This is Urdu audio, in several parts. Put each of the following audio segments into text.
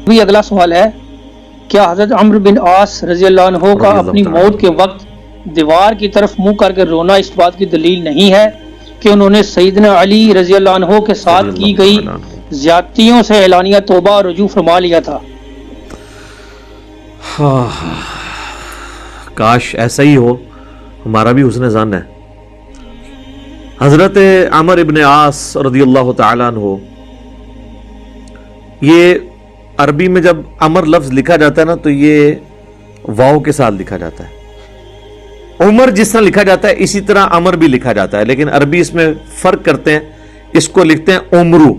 بھی اگلا سوال ہے، کیا حضرت عمرو بن عاص رضی اللہ عنہ کا اپنی موت کے وقت دیوار کی طرف منہ کر کے رونا اس بات کی دلیل نہیں ہے کہ انہوں نے سیدنا علی رضی اللہ عنہ کے ساتھ کی گئی زیادتیوں سے اعلانیہ توبہ اور رجوع فرما لیا تھا؟ کاش ایسا ہی ہو، ہمارا بھی حسن ظن ہے۔ حضرت عمرو بن عاص رضی اللہ تعالیٰ عنہ، یہ عربی میں جب عمر لفظ لکھا جاتا ہے نا تو یہ واو کے ساتھ لکھا جاتا ہے۔ عمر جس طرح لکھا جاتا ہے اسی طرح عمر بھی لکھا جاتا ہے، لیکن عربی اس میں فرق کرتے ہیں، اس کو لکھتے ہیں عمرو۔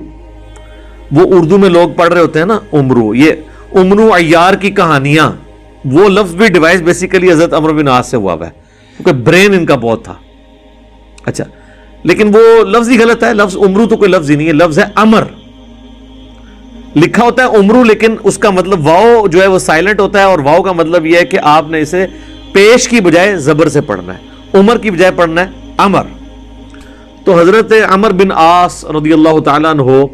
وہ اردو میں لوگ پڑھ رہے ہوتے ہیں نا عمرو، یہ عمرو عیار کی کہانیاں، وہ لفظ بھی ڈیوائس بیسیکلی حضرت عمرو بن عاص سے ہوا ہے، کیونکہ برین ان کا بہت تھا۔ اچھا، لیکن وہ لفظ ہی غلط ہے، لفظ عمرو تو کوئی لفظ ہی نہیں ہے، لفظ ہے امر۔ لکھا ہوتا ہے عمرو لیکن اس کا مطلب واو جو ہے وہ سائلنٹ ہوتا ہے، اور واو کا مطلب یہ ہے کہ آپ نے اسے پیش کی بجائے زبر سے پڑھنا ہے، عمر کی بجائے پڑھنا ہے امر۔ تو حضرت عمرو بن عاص رضی اللہ تعالیٰ عنہ،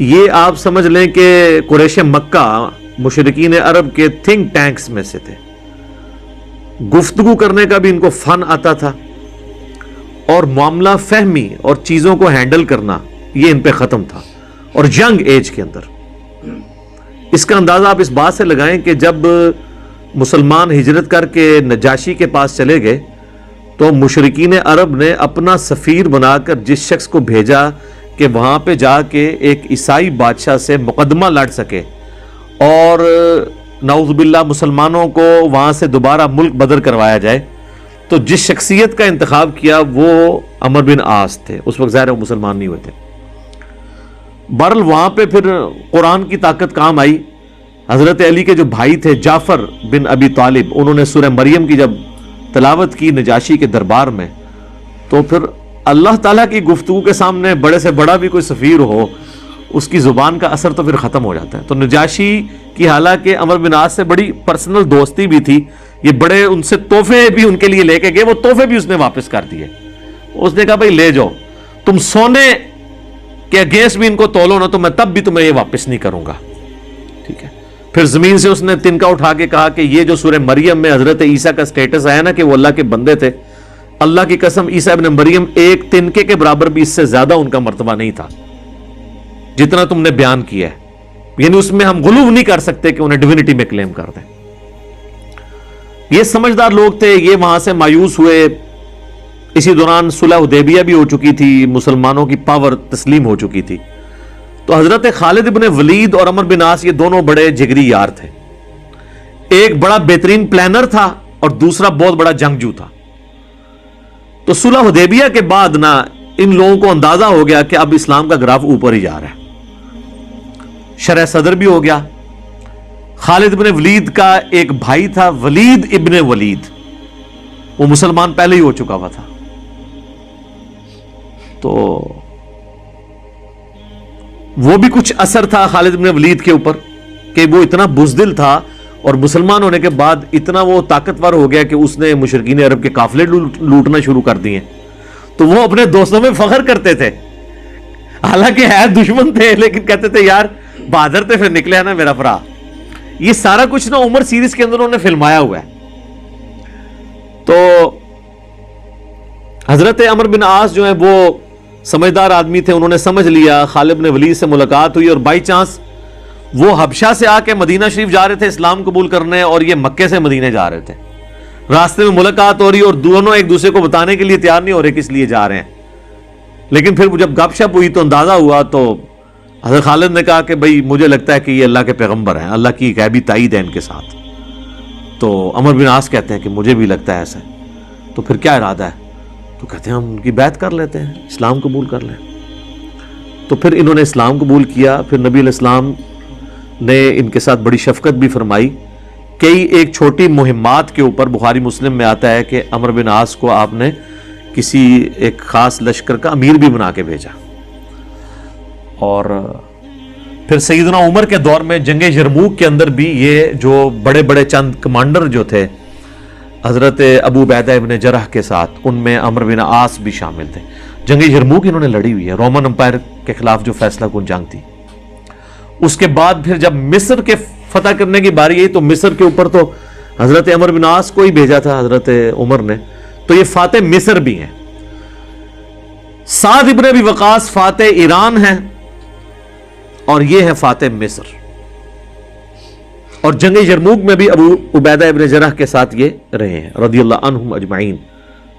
یہ آپ سمجھ لیں کہ قریش مکہ مشرکین عرب کے تھنک ٹینکس میں سے تھے۔ گفتگو کرنے کا بھی ان کو فن آتا تھا، اور معاملہ فہمی اور چیزوں کو ہینڈل کرنا یہ ان پہ ختم تھا، اور ینگ ایج کے اندر۔ اس کا اندازہ آپ اس بات سے لگائیں کہ جب مسلمان ہجرت کر کے نجاشی کے پاس چلے گئے تو مشرکین عرب نے اپنا سفیر بنا کر جس شخص کو بھیجا کہ وہاں پہ جا کے ایک عیسائی بادشاہ سے مقدمہ لڑ سکے اور نعوذ باللہ مسلمانوں کو وہاں سے دوبارہ ملک بدر کروایا جائے، تو جس شخصیت کا انتخاب کیا وہ عمرو بن عاص تھے۔ اس وقت ظاہر وہ مسلمان نہیں ہوئے تھے۔ بہرحال وہاں پہ پھر قرآن کی طاقت کام آئی۔ حضرت علی کے جو بھائی تھے جعفر بن ابی طالب، انہوں نے سورہ مریم کی جب تلاوت کی نجاشی کے دربار میں، تو پھر اللہ تعالیٰ کی گفتگو کے سامنے بڑے سے بڑا بھی کوئی سفیر ہو، اس کی زبان کا اثر تو پھر ختم ہو جاتا ہے۔ تو نجاشی کی حالانکہ عمرو بن عاص سے بڑی پرسنل دوستی بھی تھی، یہ بڑے ان سے تحفے بھی ان کے لیے لے کے گئے، وہ تحفے بھی اس نے واپس کر دیے۔ اس نے کہا بھائی لے جاؤ، تم سونے کہ اگینسٹ بھی ان کو تولو نا تو میں تب بھی تمہیں یہ واپس نہیں کروں گا، ٹھیک ہے۔ پھر زمین سے اس نے تنکا اٹھا کے کہا کہ یہ جو سورہ مریم میں حضرت عیسیٰ کا سٹیٹس آیا نا کہ وہ اللہ کے بندے تھے، اللہ کی قسم عیسیٰ ابن مریم ایک تنکے کے برابر بھی اس سے زیادہ ان کا مرتبہ نہیں تھا جتنا تم نے بیان کیا ہے، یعنی اس میں ہم غلو نہیں کر سکتے کہ انہیں ڈیوینٹی میں کلیم کر دیں۔ یہ سمجھدار لوگ تھے، یہ وہاں سے مایوس ہوئے۔ اسی دوران صلح حدیبیہ بھی ہو چکی تھی، مسلمانوں کی پاور تسلیم ہو چکی تھی۔ تو حضرت خالد بن ولید اور عمرو بن عاص یہ دونوں بڑے جگری یار تھے۔ ایک بڑا بہترین پلانر تھا اور دوسرا بہت بڑا جنگجو تھا۔ تو صلح حدیبیہ کے بعد نا ان لوگوں کو اندازہ ہو گیا کہ اب اسلام کا گراف اوپر ہی جا رہا ہے، شرح صدر بھی ہو گیا۔ خالد بن ولید کا ایک بھائی تھا ولید ابن ولید، وہ مسلمان پہلے ہی ہو چکا ہوا تھا۔ تو وہ بھی کچھ اثر تھا خالد بن ولید کے اوپر کہ وہ اتنا بزدل تھا، اور مسلمان ہونے کے بعد اتنا وہ طاقتور ہو گیا کہ اس نے مشرکین عرب کے قافلے لوٹنا شروع کر دیے۔ تو وہ اپنے دوستوں میں فخر کرتے تھے، حالانکہ ہے دشمن تھے لیکن کہتے تھے یار بہادر تھے، پھر نکلے ہے نا میرا فرا۔ یہ سارا کچھ نا عمر سیریز کے اندر انہوں نے فلمایا ہوا ہے۔ تو حضرت عمرو بن عاص جو ہیں وہ سمجھدار آدمی تھے، انہوں نے سمجھ لیا خالد بن ولید سے ملاقات ہوئی، اور بائی چانس وہ حبشہ سے آ کے مدینہ شریف جا رہے تھے اسلام قبول کرنے، اور یہ مکے سے مدینہ جا رہے تھے۔ راستے میں ملاقات ہو رہی اور دونوں ایک دوسرے کو بتانے کے لیے تیار نہیں ہو رہے کس لیے جا رہے ہیں، لیکن پھر جب گپ شپ ہوئی تو اندازہ ہوا، تو حضرت خالد نے کہا کہ بھائی مجھے لگتا ہے کہ یہ اللہ کے پیغمبر ہیں، اللہ کی غیبی تائید ہے ان کے ساتھ۔ تو عمرو بن عاص کہتے ہیں کہ مجھے بھی لگتا ہے ایسا۔ تو پھر کیا ارادہ ہے؟ تو کہتے ہیں ہم ان کی بیعت کر لیتے ہیں، اسلام قبول کر لیں۔ تو پھر انہوں نے اسلام قبول کیا۔ پھر نبی علیہ السلام نے ان کے ساتھ بڑی شفقت بھی فرمائی۔ کئی ایک چھوٹی مہمات کے اوپر بخاری مسلم میں آتا ہے کہ عمرو بن عاص کو آپ نے کسی ایک خاص لشکر کا امیر بھی بنا کے بھیجا۔ اور پھر سیدنا عمر کے دور میں جنگ یرموک کے اندر بھی یہ جو بڑے بڑے چند کمانڈر جو تھے حضرت ابو عبیدہ ابن جرح کے ساتھ، ان میں عمرو بن عاص بھی شامل تھے۔ جنگ یرموک انہوں نے لڑی ہوئی ہے، رومن امپائر کے خلاف جو فیصلہ کن جنگ تھی اس کے بعد پھر جب مصر کے فتح کرنے کی باری آئی تو مصر کے اوپر تو حضرت عمرو بن عاص کو ہی بھیجا تھا حضرت عمر نے، تو یہ فاتح مصر بھی ہیں۔ سعد ابن ابی وقاص فاتح ایران ہیں اور یہ ہے فاتح مصر، اور جنگ یرموک میں بھی ابو عبیدہ ابن جرح کے ساتھ یہ رہے ہیں رضی اللہ عنہم اجمعین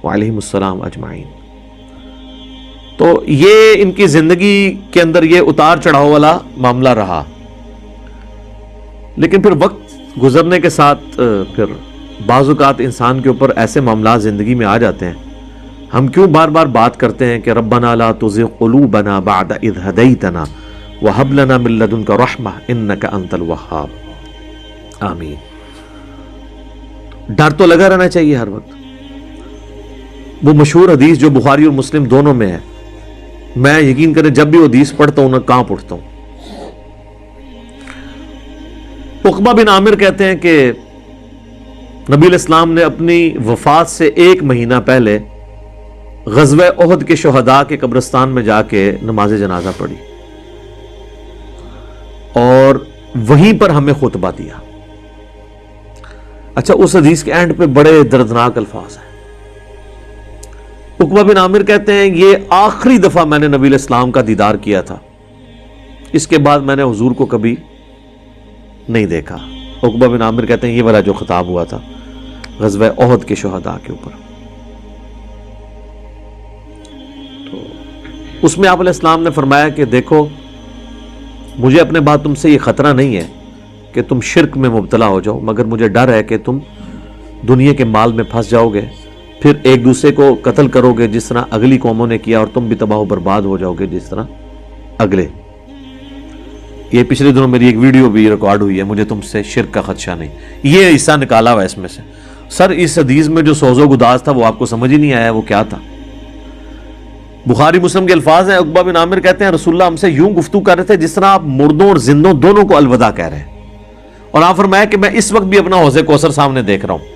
وعلیہم السلام اجمعین۔ تو یہ ان کی زندگی کے اندر یہ اتار چڑھاؤ والا معاملہ رہا، لیکن پھر وقت گزرنے کے ساتھ پھر بعض اوقات انسان کے اوپر ایسے معاملات زندگی میں آ جاتے ہیں، ہم کیوں بار بار بات کرتے ہیں کہ ربنا لا تزغ قلوبنا بعد اذ ہدیتنا وہب لنا من لدنک رحمہ انک انت الوہاب، آمین۔ ڈر تو لگا رہنا چاہیے ہر وقت۔ وہ مشہور حدیث جو بخاری اور مسلم دونوں میں ہے، میں یقین کریں جب بھی وہ حدیث پڑھتا ہوں نہ کہاں پڑھتا ہوں۔ عقبہ بن عامر کہتے ہیں کہ نبی علیہ السلام نے اپنی وفات سے 1 مہینہ پہلے غزوہ احد کے شہداء کے قبرستان میں جا کے نماز جنازہ پڑھی اور وہیں پر ہمیں خطبہ دیا۔ اچھا، اس حدیث کے اینڈ پہ بڑے دردناک الفاظ ہیں۔ عقبہ بن عامر کہتے ہیں یہ آخری دفعہ میں نے نبی علیہ السلام کا دیدار کیا تھا، اس کے بعد میں نے حضور کو کبھی نہیں دیکھا۔ عقبہ بن عامر کہتے ہیں یہ والا جو خطاب ہوا تھا غزوہ احد کے شہداء کے اوپر، تو اس میں آپ علیہ السلام نے فرمایا کہ دیکھو مجھے اپنے بعد تم سے یہ خطرہ نہیں ہے کہ تم شرک میں مبتلا ہو جاؤ، مگر مجھے ڈر ہے کہ تم دنیا کے مال میں پھنس جاؤ گے، پھر ایک دوسرے کو قتل کرو گے جس طرح اگلی قوموں نے کیا، اور تم بھی تباہ و برباد ہو جاؤ گے جس طرح اگلے۔ یہ پچھلے دنوں میری ایک ویڈیو بھی ریکارڈ ہوئی ہے، مجھے تم سے شرک کا خدشہ نہیں، یہ حصہ نکالا ہوا ہے اس میں سے۔ سر اس حدیث میں جو سوز و گداز تھا وہ آپ کو سمجھ ہی نہیں آیا وہ کیا تھا؟ بخاری مسلم کے الفاظ ہیں، عقبہ بن عامر کہتے ہیں رسول اللہ ہم سے یوں گفتگو کر رہے تھے جس طرح آپ مردوں اور زندوں دونوں کو الوداع کہہ رہے ہیں، اور آپ فرمایا کہ میں اس وقت بھی اپنا حوض کوثر سامنے دیکھ رہا ہوں،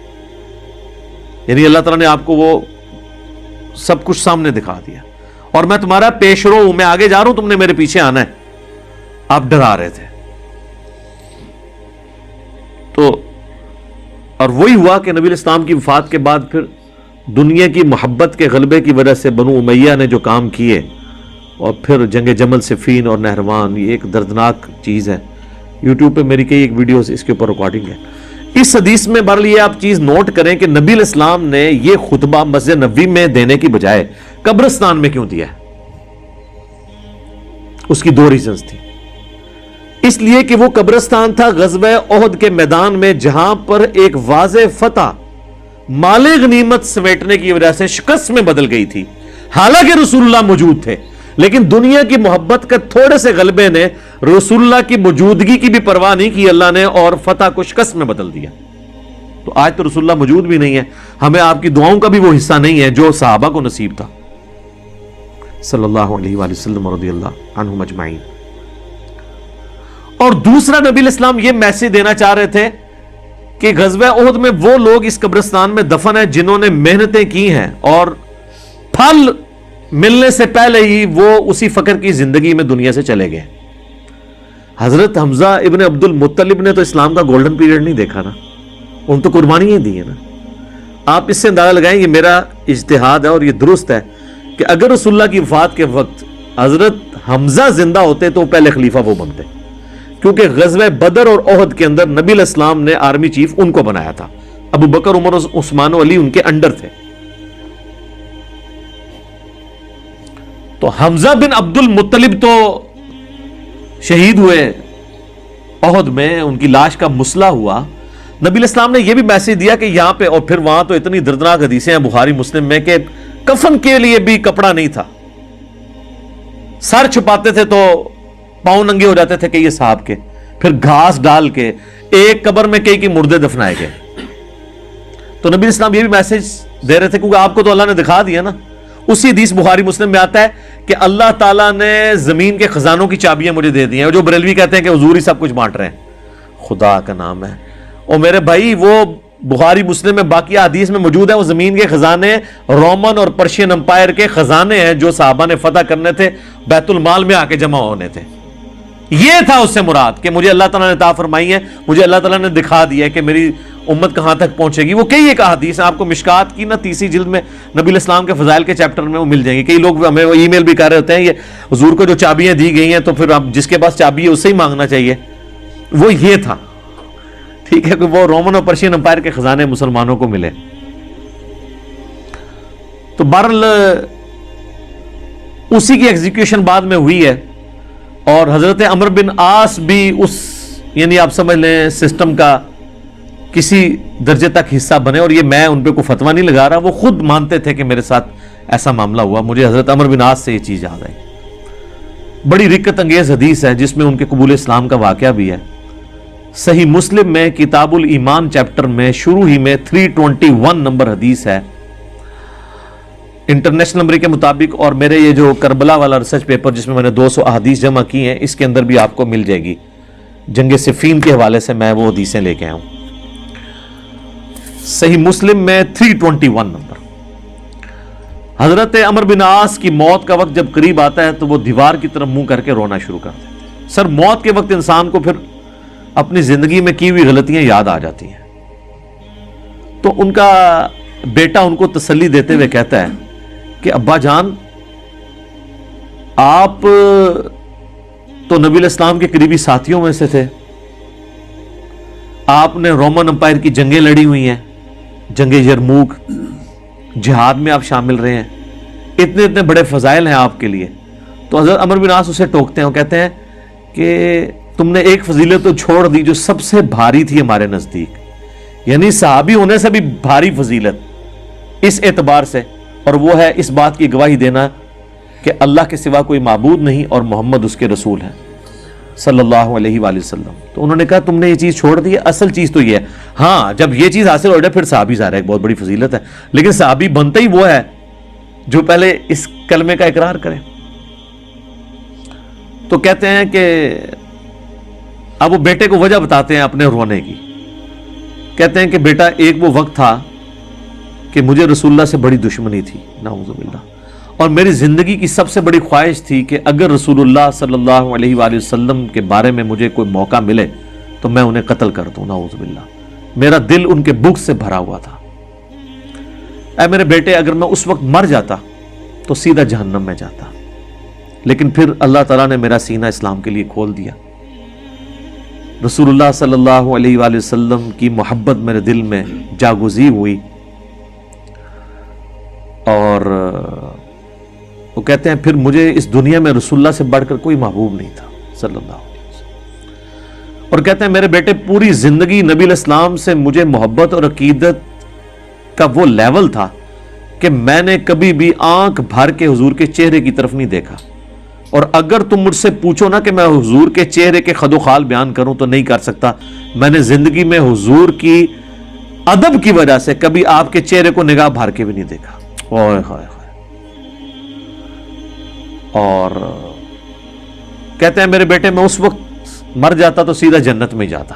یعنی اللہ تعالیٰ نے آپ کو وہ سب کچھ سامنے دکھا دیا، اور میں تمہارا پیش رو ہوں، میں آگے جا رہا ہوں، تم نے میرے پیچھے آنا ہے۔ آپ ڈرا رہے تھے تو، اور وہی ہوا کہ نبی علیہ السلام کی وفات کے بعد پھر دنیا کی محبت کے غلبے کی وجہ سے بنو امیہ نے جو کام کیے، اور پھر جنگ جمل صفین اور نہروان، یہ ایک دردناک چیز ہے۔ یوٹیوب پہ میری کئی ایک ویڈیوز اس کے اوپر ریکارڈنگ ہے۔ اس حدیث میں بہرحال یہ آپ چیز نوٹ کریں کہ نبی علیہ السلام نے یہ خطبہ مسجد نبوی میں دینے کی بجائے قبرستان میں کیوں دیا ہے؟ اس کی 2 ریزنز تھی۔ اس لیے کہ وہ قبرستان تھا غزوہ احد کے میدان میں، جہاں پر ایک واضح فتح مال غنیمت سمیٹنے کی وجہ سے شکست میں بدل گئی تھی، حالانکہ رسول اللہ موجود تھے، لیکن دنیا کی محبت کے تھوڑے سے غلبے نے رسول اللہ کی موجودگی کی بھی پرواہ نہیں کی اللہ نے، اور فتح کو شکست میں بدل دیا۔ تو آج تو رسول اللہ موجود بھی نہیں ہے، ہمیں آپ کی دعاؤں کا بھی وہ حصہ نہیں ہے جو صحابہ کو نصیب تھا صلی اللہ علیہ وآلہ وسلم رضی اللہ عنہم اجمعین۔ اور دوسرا نبی علیہ السلام یہ میسج دینا چاہ رہے تھے کہ غزوہ احد میں وہ لوگ اس قبرستان میں دفن ہیں جنہوں نے محنتیں کی ہیں، اور پھل ملنے سے پہلے ہی وہ اسی فقر کی زندگی میں دنیا سے چلے گئے۔ حضرت حمزہ ابن عبد المطلب نے تو اسلام کا گولڈن پیریڈ نہیں دیکھا نا، ان تو قربانیاں دی ہیں نا۔ آپ اس سے اندازہ لگائیں، یہ میرا اجتہاد ہے اور یہ درست ہے کہ اگر رسول اللہ کی وفات کے وقت حضرت حمزہ زندہ ہوتے تو پہلے خلیفہ وہ بنتے، کیونکہ غزوہ بدر اور احد کے اندر نبی علیہ السلام نے آرمی چیف ان کو بنایا تھا، ابو بکر عمر عثمان و علی ان کے انڈر تھے۔ تو حمزہ بن عبد المطلب تو شہید ہوئے احد میں، ان کی لاش کا مسئلہ ہوا۔ نبی علیہ السلام نے یہ بھی میسج دیا کہ یہاں پہ، اور پھر وہاں تو اتنی دردناک حدیثیں ہیں بخاری مسلم میں کہ کفن کے لیے بھی کپڑا نہیں تھا، سر چھپاتے تھے تو پاؤں ننگے ہو جاتے تھے کہ یہ صاحب کے، پھر گھاس ڈال کے ایک قبر میں کئی کی مردے دفنائے گئے۔ تو نبی اسلام یہ بھی میسج دے رہے تھے کیونکہ آپ کو تو اللہ نے دکھا دیا نا۔ اسی حدیث بخاری مسلم میں آتا ہے کہ اللہ تعالیٰ نے زمین کے خزانوں کی چابیاں مجھے دے دی ہیں، جو بریلوی کہتے ہیں کہ حضور ہی سب کچھ بانٹ رہے ہیں، خدا کا نام ہے۔ اور میرے بھائی وہ بخاری مسلم میں باقی حدیث میں موجود ہے، وہ زمین کے خزانے رومن اور پرشین امپائر کے خزانے ہیں جو صحابہ نے فتح کرنے تھے، بیت المال میں آ کے جمع ہونے تھے۔ یہ تھا اس سے مراد کہ مجھے اللہ تعالیٰ نے عطا فرمائی ہے, مجھے اللہ تعالیٰ نے دکھا دیا ہے کہ میری امت کہاں تک پہنچے گی. وہ کئی ایک احادیث ہیں, آپ کو مشکات کی نا 30 جلد میں نبی الاسلام کے فضائل کے چیپٹر میں وہ مل جائیں گے. کئی لوگ ہمیں ای میل بھی کر رہے ہوتے ہیں یہ حضور کو جو چابیاں دی گئی ہیں تو پھر آپ جس کے پاس چابی ہے اس سے ہی مانگنا چاہیے. وہ یہ تھا, ٹھیک ہے, کہ وہ رومن اور پرشین امپائر کے خزانے مسلمانوں کو ملے. تو بہرحال اسی کی ایگزیکیوشن بعد میں ہوئی ہے, اور حضرت عمرو بن عاص بھی اس, یعنی آپ سمجھ لیں سسٹم کا کسی درجے تک حصہ بنے. اور یہ میں ان پہ کوئی فتویٰ نہیں لگا رہا, وہ خود مانتے تھے کہ میرے ساتھ ایسا معاملہ ہوا. مجھے حضرت عمرو بن عاص سے یہ چیز یاد آئی. بڑی رکت انگیز حدیث ہے جس میں ان کے قبول اسلام کا واقعہ بھی ہے. صحیح مسلم میں کتاب الایمان چیپٹر میں شروع ہی میں 321 نمبر حدیث ہے انٹرنیشنل نمبر کے مطابق, اور میرے یہ جو کربلا والا ریسرچ پیپر جس میں میں نے 200 احادیث جمع کی ہیں اس کے اندر بھی آپ کو مل جائے گی. جنگ صفین کے حوالے سے میں وہ حدیثیں لے کے آیا ہوں. صحیح مسلم میں 321 نمبر. حضرت عمرو بن عاص کی موت کا وقت جب قریب آتا ہے تو وہ دیوار کی طرف منہ کر کے رونا شروع کر دیتے ہیں. سر موت کے وقت انسان کو پھر اپنی زندگی میں کی ہوئی غلطیاں یاد آ جاتی ہیں. تو ان کا بیٹا ان کو تسلی دیتے ہوئے کہتا ہے کہ ابا جان, آپ تو نبی الاسلام کے قریبی ساتھیوں میں سے تھے, آپ نے رومن امپائر کی جنگیں لڑی ہوئی ہیں, جنگ یرموک, جہاد میں آپ شامل رہے ہیں, اتنے اتنے بڑے فضائل ہیں آپ کے لیے. تو حضرت عمرو بن عاص اسے ٹوکتے ہیں اور کہتے ہیں کہ تم نے ایک فضیلت تو چھوڑ دی جو سب سے بھاری تھی ہمارے نزدیک, یعنی صحابی ہونے سے بھی بھاری فضیلت اس اعتبار سے, اور وہ ہے اس بات کی گواہی دینا کہ اللہ کے سوا کوئی معبود نہیں اور محمد اس کے رسول ہیں صلی اللہ علیہ وآلہ وسلم. تو انہوں نے کہا تم نے یہ چیز چھوڑ دی ہے, اصل چیز تو یہ ہے, ہاں جب یہ چیز حاصل ہو جائے پھر صحابی ظاہر ہے ایک بہت بڑی فضیلت ہے, لیکن صحابی بنتا ہی وہ ہے جو پہلے اس کلمے کا اقرار کرے. تو کہتے ہیں کہ اب وہ بیٹے کو وجہ بتاتے ہیں اپنے رونے کی. کہتے ہیں کہ بیٹا ایک وہ وقت تھا کہ مجھے رسول اللہ سے بڑی دشمنی تھی, نعوذ باللہ, اور میری زندگی کی سب سے بڑی خواہش تھی کہ اگر رسول اللہ صلی اللہ علیہ وآلہ وسلم کے بارے میں مجھے کوئی موقع ملے تو میں انہیں قتل کر دوں, نعوذ باللہ. میرا دل ان کے بغض سے بھرا ہوا تھا. اے میرے بیٹے, اگر میں اس وقت مر جاتا تو سیدھا جہنم میں جاتا, لیکن پھر اللہ تعالیٰ نے میرا سینہ اسلام کے لیے کھول دیا. رسول اللہ صلی اللہ علیہ وآلہ وسلم کی محبت میرے دل میں جاگزی ہوئی, اور وہ کہتے ہیں پھر مجھے اس دنیا میں رسول اللہ سے بڑھ کر کوئی محبوب نہیں تھا صلی اللہ علیہ وسلم. اور کہتے ہیں میرے بیٹے پوری زندگی نبی الاسلام سے مجھے محبت اور عقیدت کا وہ لیول تھا کہ میں نے کبھی بھی آنکھ بھر کے حضور کے چہرے کی طرف نہیں دیکھا, اور اگر تم مجھ سے پوچھو نا کہ میں حضور کے چہرے کے خد و خال بیان کروں تو نہیں کر سکتا. میں نے زندگی میں حضور کی ادب کی وجہ سے کبھی آپ کے چہرے کو نگاہ بھر کے بھی نہیں دیکھا. اور کہتے ہیں میرے بیٹے میں اس وقت مر جاتا تو سیدھا جنت میں جاتا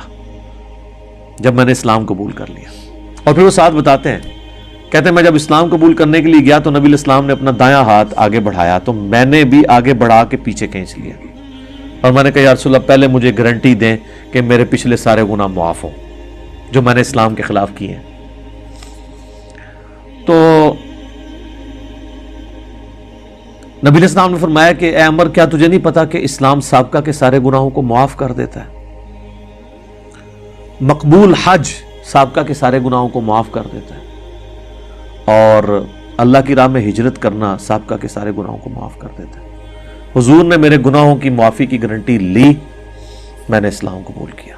جب میں نے اسلام قبول کر لیا. اور پھر وہ ساتھ بتاتے ہیں, کہتے ہیں میں جب اسلام قبول کرنے کے لیے گیا تو نبی الاسلام نے اپنا دایاں ہاتھ آگے بڑھایا تو میں نے بھی آگے بڑھا کے پیچھے کھینچ لیا, اور میں نے کہا یا رسول اللہ پہلے مجھے گارنٹی دیں کہ میرے پچھلے سارے گناہ معاف ہوں جو میں نے اسلام کے خلاف کیے ہیں. تو نبی علیہ السلام نے فرمایا کہ اے عمر, کیا تجھے نہیں پتا کہ اسلام سابقہ کے سارے گناہوں کو معاف کر دیتا ہے؟ مقبول حج سابقہ کے سارے گناہوں کو معاف کر دیتا ہے, اور اللہ کی راہ میں ہجرت کرنا سابقہ کے سارے گناہوں کو معاف کر دیتا ہے. حضور نے میرے گناہوں کی معافی کی گارنٹی لی, میں نے اسلام قبول کیا.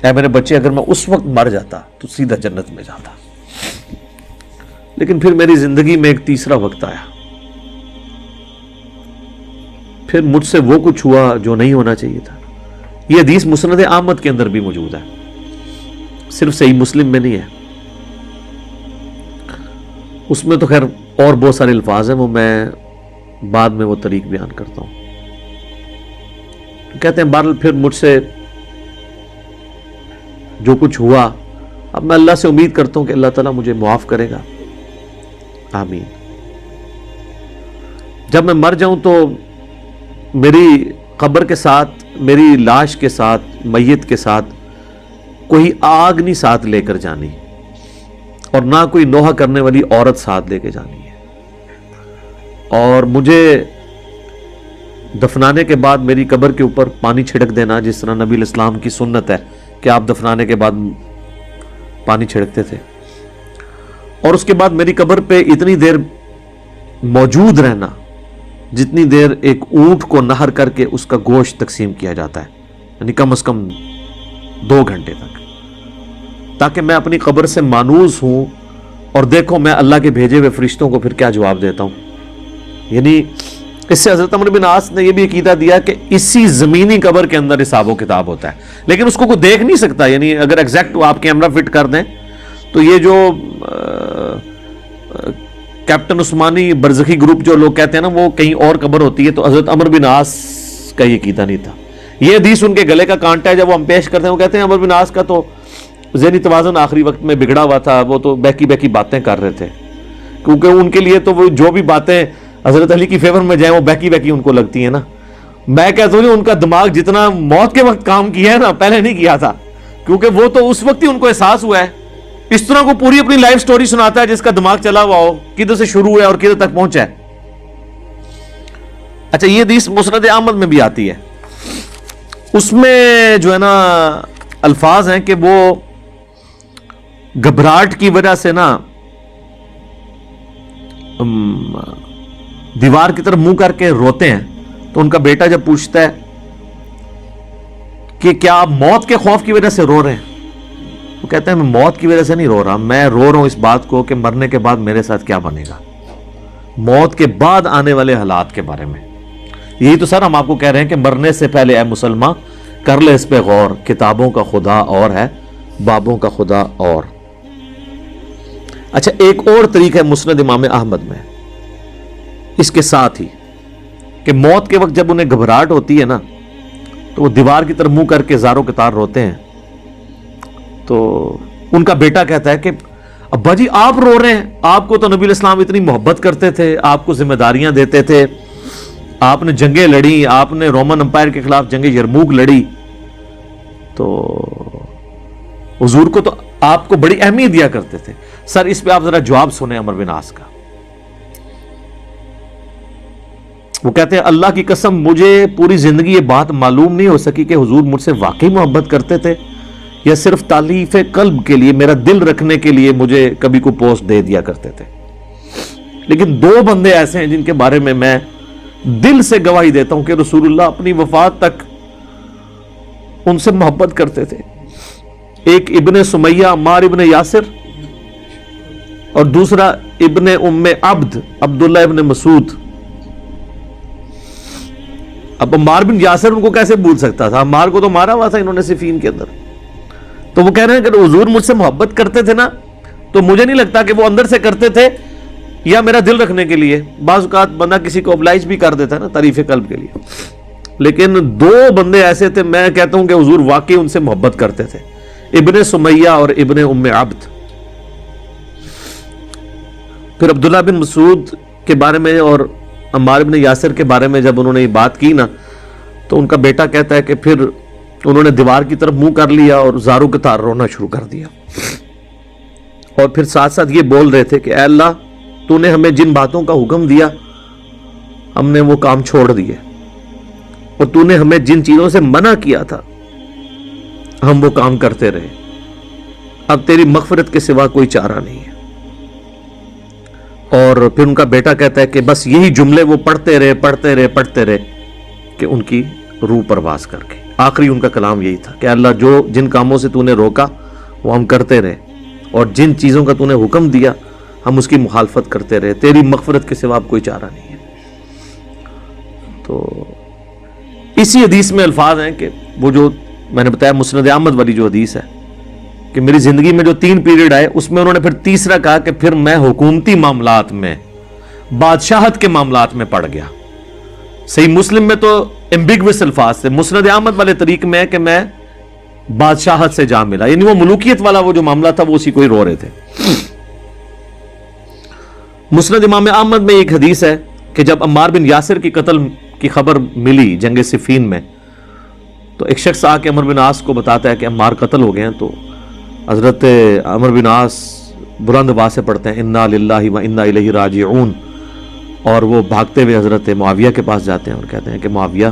اے میرے بچے, اگر میں اس وقت مر جاتا تو سیدھا جنت میں جاتا, لیکن پھر میری زندگی میں ایک تیسرا وقت آیا, پھر مجھ سے وہ کچھ ہوا جو نہیں ہونا چاہیے تھا. یہ حدیث مسند احمد کے اندر بھی موجود ہے, صرف صحیح مسلم میں نہیں ہے. اس میں تو خیر اور بہت سارے الفاظ ہیں, وہ میں بعد میں وہ طریق بیان کرتا ہوں. کہتے ہیں بہرحال پھر مجھ سے جو کچھ ہوا, اب میں اللہ سے امید کرتا ہوں کہ اللہ تعالیٰ مجھے معاف کرے گا, آمین. جب میں مر جاؤں تو میری قبر کے ساتھ, میری لاش کے ساتھ, میت کے ساتھ کوئی آگ نہیں ساتھ لے کر جانی, اور نہ کوئی نوحہ کرنے والی عورت ساتھ لے کے جانی ہے. اور مجھے دفنانے کے بعد میری قبر کے اوپر پانی چھڑک دینا, جس طرح نبی علیہ السلام کی سنت ہے کہ آپ دفنانے کے بعد پانی چھڑکتے تھے. اور اس کے بعد میری قبر پہ اتنی دیر موجود رہنا جتنی دیر ایک اونٹ کو نہر کر کے اس کا گوشت تقسیم کیا جاتا ہے, یعنی کم از کم 2 گھنٹے تک, تاکہ میں اپنی قبر سے مانوس ہوں اور دیکھو میں اللہ کے بھیجے ہوئے فرشتوں کو پھر کیا جواب دیتا ہوں. یعنی اس سے حضرت عمرو بن عاص نے یہ بھی عقیدہ دیا کہ اسی زمینی قبر کے اندر حساب و کتاب ہوتا ہے, لیکن اس کو کوئی دیکھ نہیں سکتا. یعنی اگر ایگزیکٹ آپ کیمرہ فٹ کر دیں تو یہ جو کیپٹن عثمانی برزخی گروپ جو لوگ کہتے ہیں نا وہ کہیں اور قبر ہوتی ہے, تو حضرت عمرو بن عاص کا یہ عقیدہ نہیں تھا. یہ حدیث ان کے گلے کا کانٹا ہے, جب وہ ہم پیش کرتے ہیں وہ کہتے ہیں عمرو بن عاص کا تو ذہنی توازن آخری وقت میں بگڑا ہوا تھا, وہ تو بہکی باتیں کر رہے تھے, کیونکہ ان کے لیے تو وہ جو بھی باتیں حضرت علی کی فیور میں جائیں وہ بہکی ان کو لگتی ہیں نا. میں کہتا ہوں ان کا دماغ جتنا موت کے وقت کام کیا ہے نا پہلے نہیں کیا تھا, کیونکہ وہ تو اس وقت ہی ان کو احساس ہوا ہے. اس طرح کو پوری اپنی لائف سٹوری سناتا ہے جس کا دماغ چلا ہوا ہو, کدھر سے شروع ہے اور کدھر تک پہنچا ہے. اچھا, یہ حدیث مسند احمد میں بھی آتی ہے, اس میں جو ہے نا الفاظ ہیں کہ وہ گھبراہٹ کی وجہ سے نا دیوار کی طرف منہ کر کے روتے ہیں. تو ان کا بیٹا جب پوچھتا ہے کہ کیا آپ موت کے خوف کی وجہ سے رو رہے ہیں, وہ کہتے ہیں میں موت کی وجہ سے نہیں رو رہا, میں رو رہا ہوں اس بات کو کہ مرنے کے بعد میرے ساتھ کیا بنے گا, موت کے بعد آنے والے حالات کے بارے میں. یہی تو سر ہم آپ کو کہہ رہے ہیں کہ مرنے سے پہلے اے مسلمان کر لے اس پہ غور, کتابوں کا خدا اور ہے, بابوں کا خدا اور. اچھا, ایک اور طریقہ ہے مسند امام احمد میں اس کے ساتھ ہی کہ موت کے وقت جب انہیں گھبراہٹ ہوتی ہے نا تو وہ دیوار کی طرف منہ کر کے زاروں قطار روتے ہیں. تو ان کا بیٹا کہتا ہے کہ ابا جی آپ رو رہے ہیں, آپ کو تو نبی علیہ السلام اتنی محبت کرتے تھے, آپ کو ذمہ داریاں دیتے تھے, آپ نے جنگیں لڑی, آپ نے رومن امپائر کے خلاف جنگ یرموک لڑی, تو حضور کو تو آپ کو بڑی اہمیت دیا کرتے تھے. سر اس پہ آپ ذرا جواب سنیں عمرو بن عاص کا. وہ کہتے ہیں اللہ کی قسم مجھے پوری زندگی یہ بات معلوم نہیں ہو سکی کہ حضور مجھ سے واقعی محبت کرتے تھے یا صرف تالیف قلب کے لیے, میرا دل رکھنے کے لیے مجھے کبھی کو پوسٹ دے دیا کرتے تھے. لیکن 2 بندے ایسے ہیں جن کے بارے میں دل سے گواہی دیتا ہوں کہ رسول اللہ اپنی وفات تک ان سے محبت کرتے تھے. ایک ابن سمیہ عمار ابن یاسر, اور دوسرا ابن ام عبد عبداللہ ابن مسعود. اب عمار بن یاسر ان کو کیسے بھول سکتا تھا, عمار کو تو مارا ہوا تھا انہوں نے صفین کے اندر. تو وہ کہہ رہے ہیں کہ حضور مجھ سے محبت کرتے تھے نا, تو مجھے نہیں لگتا کہ وہ اندر سے کرتے تھے یا میرا دل رکھنے کے لیے. بعض اوقات بندہ کسی کو ابلائز بھی کر دیتا ہے نا تعریف قلب کے لیے, لیکن 2 بندے ایسے تھے میں کہتا ہوں کہ حضور واقعی ان سے محبت کرتے تھے, ابن سمیہ اور ابن ام عبد. پھر عبداللہ بن مسعود کے بارے میں اور عمار بن یاسر کے بارے میں جب انہوں نے یہ بات کی نا تو ان کا بیٹا کہتا ہے کہ پھر انہوں نے دیوار کی طرف منہ کر لیا اور زاروں کے تار رونا شروع کر دیا, اور پھر ساتھ ساتھ یہ بول رہے تھے کہ اے اللہ تو نے ہمیں جن باتوں کا حکم دیا ہم نے وہ کام چھوڑ دیے, اور تو نے ہمیں جن چیزوں سے منع کیا تھا ہم وہ کام کرتے رہے, اب تیری مغفرت کے سوا کوئی چارہ نہیں ہے. اور پھر ان کا بیٹا کہتا ہے کہ بس یہی جملے وہ پڑھتے رہے کہ ان کی روح پرواز کر کے آخری ان کا کلام یہی تھا کہ اللہ جو جن کاموں سے تو نے روکا وہ ہم کرتے رہے, اور جن چیزوں کا تو نے حکم دیا ہم اس کی مخالفت کرتے رہے, تیری مغفرت کے سوا کوئی چارہ نہیں ہے. تو اسی حدیث میں الفاظ ہیں کہ وہ جو میں نے بتایا مسند احمد والی جو حدیث ہے کہ میری زندگی میں جو 3 پیریڈ آئے اس میں انہوں نے پھر تیسرا کہا کہ پھر میں حکومتی معاملات میں بادشاہت کے معاملات میں پڑ گیا. صحیح مسلم میں تو ایمبیگوس الفاظ تھے, مسند احمد والے طریق میں ہے کہ میں بادشاہت سے جا ملا, یعنی وہ ملوکیت والا وہ جو معاملہ تھا وہ اسی کو ہی رو رہے تھے. مسند امام احمد میں ایک حدیث ہے کہ جب عمار بن یاسر کی قتل کی خبر ملی جنگ صفین میں، تو ایک شخص آ کے عمر بن عاص کو بتاتا ہے کہ عمار قتل ہو گئے ہیں، تو حضرت عمر بن عاص بلند آواز سے پڑھتے ہیں انا للہ و انا الیہ راجعون، اور وہ بھاگتے ہوئے حضرت معاویہ کے پاس جاتے ہیں اور کہتے ہیں کہ معاویہ،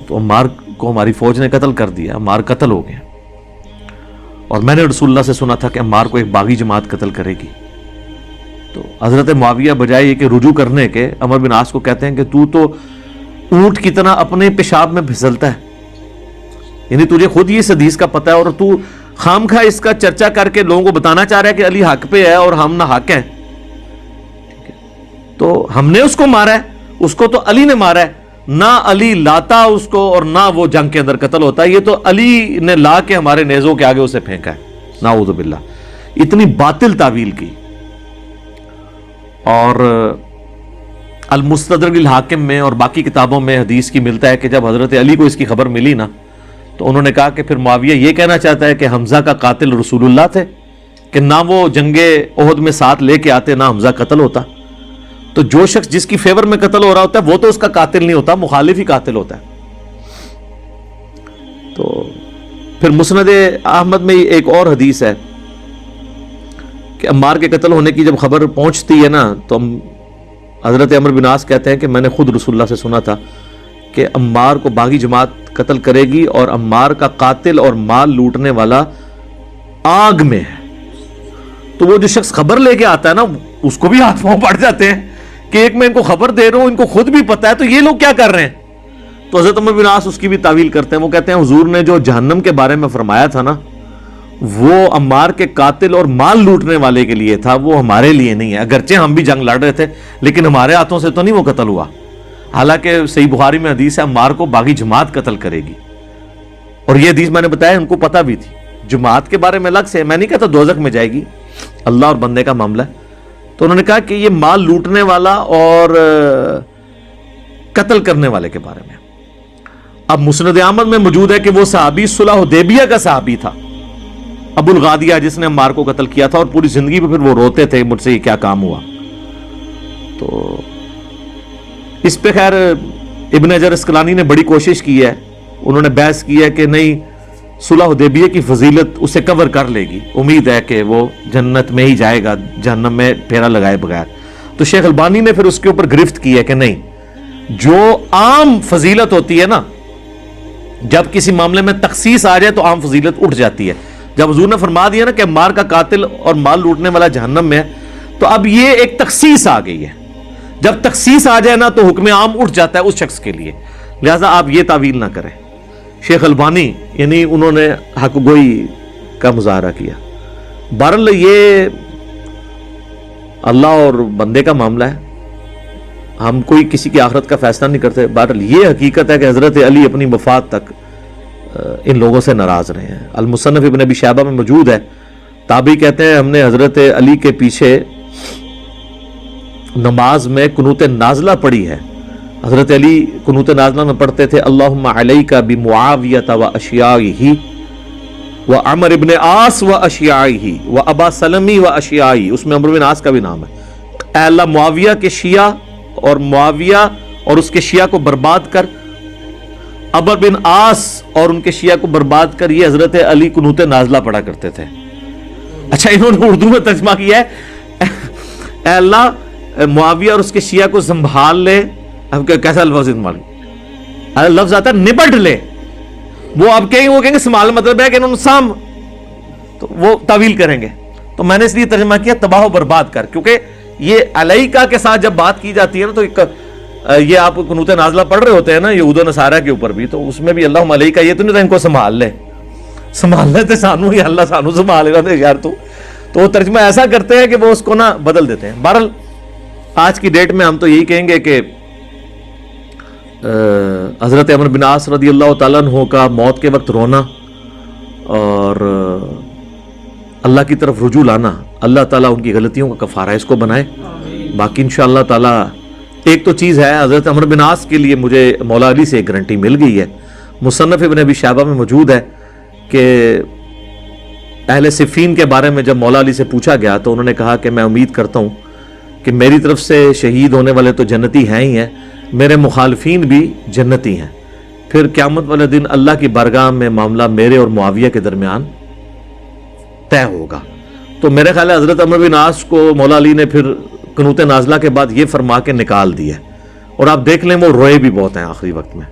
تو عمار کو ہماری فوج نے قتل کر دیا، عمار قتل ہو گئے، اور میں نے رسول اللہ سے سنا تھا کہ عمار کو ایک باغی جماعت قتل کرے گی۔ تو حضرت معاویہ بجائے یہ کہ رجوع کرنے کے عمر بن عاص کو کہتے ہیں کہ تو اونٹ کی طرح اپنے پیشاب میں پھسلتا ہے، یعنی تجھے خود یہ اس حدیث کا پتہ ہے اور تو خام خواہ اس کا چرچا کر کے لوگوں کو بتانا چاہ رہا ہے کہ علی حق پہ ہے اور ہم نہ حق ہیں۔ تو ہم نے اس کو مارا ہے، اس کو تو علی نے مارا ہے، نہ علی لاتا اس کو اور نہ وہ جنگ کے اندر قتل ہوتا ہے، یہ تو علی نے لا کے ہمارے نیزوں کے آگے اسے پھینکا ہے، نعوذ باللہ۔ اتنی باطل تعویل کی۔ اور المستدرک الحاکم میں اور باقی کتابوں میں حدیث کی ملتا ہے کہ جب حضرت علی کو اس کی خبر ملی نا، تو انہوں نے کہا کہ پھر معاویہ یہ کہنا چاہتا ہے کہ حمزہ کا قاتل رسول اللہ تھے، کہ نہ وہ جنگ احد میں ساتھ لے کے آتے، نہ حمزہ قتل ہوتا۔ تو جو شخص جس کی فیور میں قتل ہو رہا ہوتا ہے وہ تو اس کا قاتل نہیں ہوتا، مخالف ہی قاتل ہوتا ہے۔ تو پھر مسند احمد میں ایک اور حدیث ہے کہ عمار کے قتل ہونے کی جب خبر پہنچتی ہے نا، تو حضرت عمر بن عاص کہتے ہیں کہ میں نے خود رسول اللہ سے سنا تھا کہ عمار کو باغی جماعت قتل کرے گی اور عمار کا قاتل اور مال لوٹنے والا آگ میں ہے۔ تو وہ جو شخص خبر لے کے آتا ہے نا، اس کو بھی ہاتھ پاؤں پڑ جاتے ہیں کہ ایک میں ان کو خبر دے رہا ہوں، ان کو خود بھی پتا ہے، تو یہ لوگ کیا کر رہے ہیں؟ تو حضرت عمر بن عاص اس کی بھی تعویل کرتے ہیں، وہ کہتے ہیں حضور نے جو جہنم کے بارے میں فرمایا تھا نا، وہ عمار کے قاتل اور مال لوٹنے والے کے لیے تھا، وہ ہمارے لیے نہیں ہے۔ اگرچہ ہم بھی جنگ لڑ رہے تھے لیکن ہمارے ہاتھوں سے تو نہیں وہ قتل ہوا۔ حالانکہ صحیح بخاری میں حدیث ہے عمار کو باغی جماعت قتل کرے گی، اور یہ حدیث میں نے بتایا ان کو پتہ بھی تھی۔ جماعت کے بارے میں الگ سے میں نہیں کہتا دوزخ میں جائے گی، اللہ اور بندے کا معاملہ ہے۔ تو انہوں نے کہا کہ یہ مال لوٹنے والا اور قتل کرنے والے کے بارے میں۔ اب مسند احمد میں موجود ہے کہ وہ صحابی صلح حدیبیہ کا صحابی تھا، ابو الغادیہ، جس نے عمار کو قتل کیا تھا، اور پوری زندگی پہ پھر وہ روتے تھے مجھ سے یہ کیا کام ہوا۔ تو اس پہ خیر ابن حجر اسقلانی نے بڑی کوشش کی ہے، انہوں نے بحث کی ہے کہ نہیں، صلح حدیبیہ کی فضیلت اسے کور کر لے گی، امید ہے کہ وہ جنت میں ہی جائے گا، جہنم میں پھیرا لگائے بغیر۔ تو شیخ البانی نے پھر اس کے اوپر گرفت کی ہے کہ نہیں، جو عام فضیلت ہوتی ہے نا، جب کسی معاملے میں تخصیص آ جائے تو عام فضیلت اٹھ جاتی ہے۔ جب حضور نے فرما دیا نا کہ عمار کا قاتل اور مال لوٹنے والا جہنم میں ہے، تو اب یہ ایک تخصیص آ گئی ہے۔ جب تخصیص آ جائے نا تو حکم عام اٹھ جاتا ہے اس شخص کے لیے، لہذا آپ یہ تعویل نہ کریں۔ شیخ البانی یعنی انہوں نے حق گوئی کا مظاہرہ کیا۔ بہرحال یہ اللہ اور بندے کا معاملہ ہے، ہم کوئی کسی کی آخرت کا فیصلہ نہیں کرتے۔ بہرحال یہ حقیقت ہے کہ حضرت علی اپنی وفات تک ان لوگوں سے ناراض رہے ہیں۔ المصنف ابن ابی شیبہ میں موجود ہے، تابعی کہتے ہیں ہم نے حضرت علی کے پیچھے نماز میں قنوت نازلہ پڑھی ہے۔ حضرت علی قنوت نازلہ میں پڑھتے تھے اللہم علیک بمعاویہ و اشیائہ و عمر ابن عاص و اشیائہ و ابا سلمی و اشیائہ، اس میں عمر بن عاص کا بھی نام ہے۔ اے اللہ معاویہ کے شیعہ اور معاویہ اور اس کے شیعہ کو برباد کر، عمر بن عاص اور ان کے شیعہ کو برباد کر۔ یہ حضرت علی قنوت نازلہ پڑھا کرتے تھے۔ اچھا انہوں نے اردو میں ترجمہ کیا ہے اے اللہ معاویہ اور اس کے شیعہ کو سنبھال لے۔ اب کیسا لفظ لفظ آتا ہے نپٹ لے، وہ اب وہ کہیں گے سنبھال مطلب ہے کہ انہوں نے سام، تو وہ تعویل کریں گے۔ تو میں نے اس لیے ترجمہ کیا تباہ و برباد کر، کیونکہ یہ علیکہ کے ساتھ جب بات کی جاتی ہے نا، تو یہ آپ قنوت نازلہ پڑھ رہے ہوتے ہیں نا یہود و نصارہ کے اوپر بھی، تو اس میں بھی اللہم علیکہ یہ تو نہیں تھا ان کو سنبھال لے، سنبھال لیتے سانو ہی اللہ سانو سنبھال گا یار۔ تو وہ ترجمہ ایسا کرتے ہیں کہ وہ اس کو نا بدل دیتے ہیں۔ بہرحال آج کی ڈیٹ میں ہم تو یہی کہیں گے کہ حضرت عمر بن عاص رضی اللہ تعالیٰ عنہ کا موت کے وقت رونا اور اللہ کی طرف رجوع لانا، اللہ تعالیٰ ان کی غلطیوں کا کفارہ اس کو بنائے۔ باقی انشاءاللہ تعالیٰ ایک تو چیز ہے، حضرت عمر بن عاص کے لیے مجھے مولا علی سے ایک گارنٹی مل گئی ہے، مصنف ابن ابی شیبہ میں موجود ہے کہ اہل صفین کے بارے میں جب مولا علی سے پوچھا گیا تو انہوں نے کہا کہ میں امید کرتا ہوں کہ میری طرف سے شہید ہونے والے تو جنتی ہیں ہی ہیں، میرے مخالفین بھی جنتی ہیں. پھر قیامت والے دن اللہ کی بارگاہ میں معاملہ میرے اور معاویہ کے درمیان طے ہوگا. تو میرے خیال ہے حضرت عمرو بن عاص کو مولا علی نے پھر قنوت نازلہ کے بعد یہ فرما کے نکال دیا, اور آپ دیکھ لیں وہ روئے بھی بہت ہیں آخری وقت میں.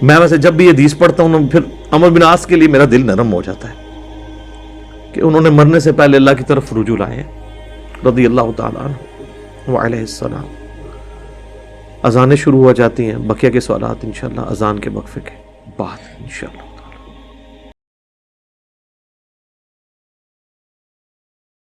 میں ویسے جب بھی یہ حدیث پڑھتا ہوں پھر عمرو بن عاص کے لیے میرا دل نرم ہو جاتا ہے کہ انہوں نے مرنے سے پہلے اللہ کی طرف رجوع لائے ہیں رضی اللہ تعالیٰ عنہ وعلیہ السلام. اذانیں شروع ہو جاتی ہیں, بقیہ کے سوالات انشاءاللہ اذان کے وقفے کے بعد انشاءاللہ.